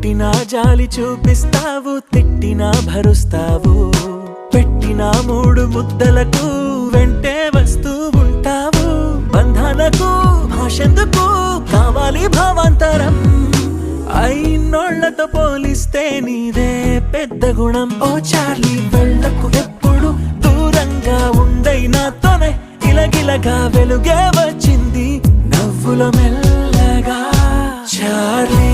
కొట్టినా జాలి చూపిస్తావు, తిట్టినా భరుస్తావు, పెట్టిన 3 ముద్దలకు వెంటే వస్తూ ఉంటావు. బంధాలకు భాషెందుకు కావాలి భావాంతరం, అయినోళ్లతో పోలిస్తే నీదే పెద్ద గుణం. ఓ చార్లీ వెళ్ళకు ఎప్పుడు దూరంగా ఉండై నాతోనే, ఇలగిలగా వెలుగే వచ్చింది నవ్వుల మెల్లగా. చార్లీ